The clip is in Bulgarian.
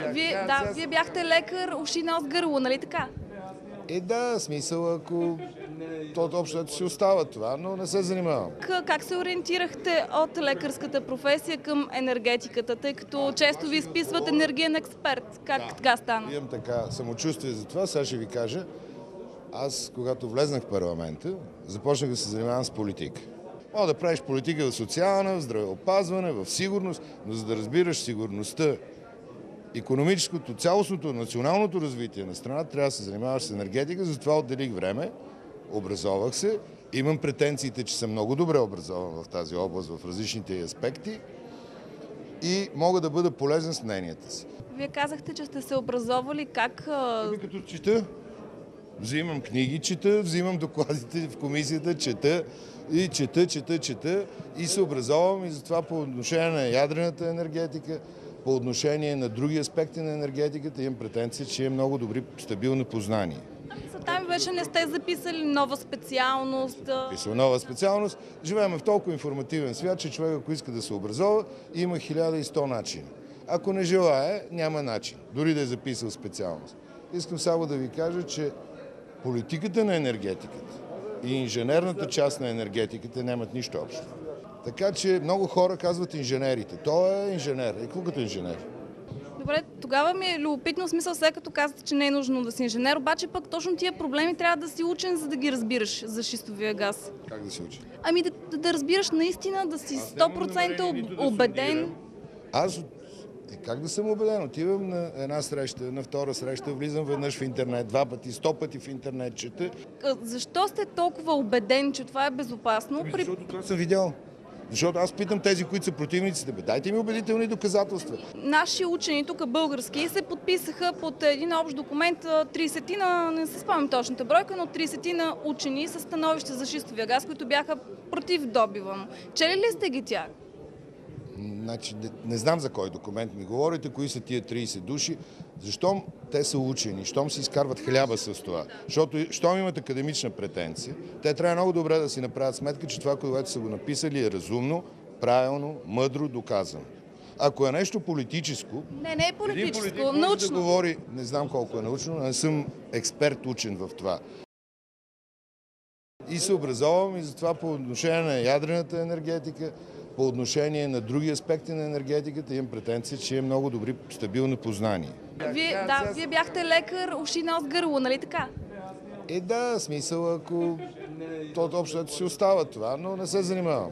Вие бяхте лекар, уши, нос, гърло, нали така? Да, смисъл, ако то общото си остава това, но не се занимавам. Как се ориентирахте от лекарската професия към енергетиката, тъй като често ви изписват енергиен експерт? Как така стана? Имам така самочувствие за това, сега ще ви кажа. Аз, когато влезнах в парламента, започнах да се занимавам с политика. Мога да правиш политика в социална, в здравеопазване, в сигурност, но за да разбираш сигурността, икономическото, цялостното, националното развитие на страната, трябва да се занимаваш с енергетика, затова отделих време, образовах се, имам претенциите, че съм много добре образован в тази област, в различните аспекти и мога да бъда полезен с мненията си. Вие казахте, че сте се образовали как... Като чета, взимам книги, чета, взимам докладите в комисията, чета и се образовам и затова по отношение на ядрената енергетика, по отношение на други аспекти на енергетиката имам претенция, че имам много добри, стабилни познания. Там вече не сте записали нова специалност. Писал нова специалност. Живеем в толкова информативен свят, че човек, ако иска да се образова, има 1100 начина. Ако не желае, няма начин, дори да е записал специалност. Искам само да ви кажа, че политиката на енергетиката и инженерната част на енергетиката нямат нищо общо. Така че много хора казват инженерите. Той е инженер. Какво като инженер? Добре, тогава ми е любопитно, смисъл, след като казвате, че не е нужно да си инженер, обаче пък точно тия проблеми трябва да си учен, за да ги разбираш за шистовия газ. Как да се учи? Ами да разбираш наистина, да си 100% убеден. Как да съм убеден? Отивам на една среща, на втора среща, влизам веднъж в интернет, 2 пъти, 100 пъти в интернет чета. Защо сте толкова убеден, че това е безопасно? Защото това съм видял. Защото аз питам тези, които са противниците, дайте ми убедителни доказателства. Наши учени, тук български, се подписаха под един общ документ 30-на, не се спомням точната бройка, но 30-на учени със становище за шистовия газ, които бяха против добива. Чели ли сте ги тях? Значи, не знам за кой документ ми говорите, кои са тия 30 души, защото те са учени, щом си изкарват хляба с това, защото щом имат академична претенция, те трябва много добре да си направят сметка, че това, което са го написали, е разумно, правилно, мъдро, доказано. Ако е нещо политическо... Не е политическо, научно. научно. Да говори, не знам колко е научно, не съм експерт учен в това. И се образовам и затова по отношение на ядрената енергетика, по отношение на други аспекти на енергетиката имам претенция, че имам много добри, стабилни познания. Вие бяхте лекар, уши, нос, гърло, нали така? Да, смисъл, ако то общото си остава това, но не се занимавам.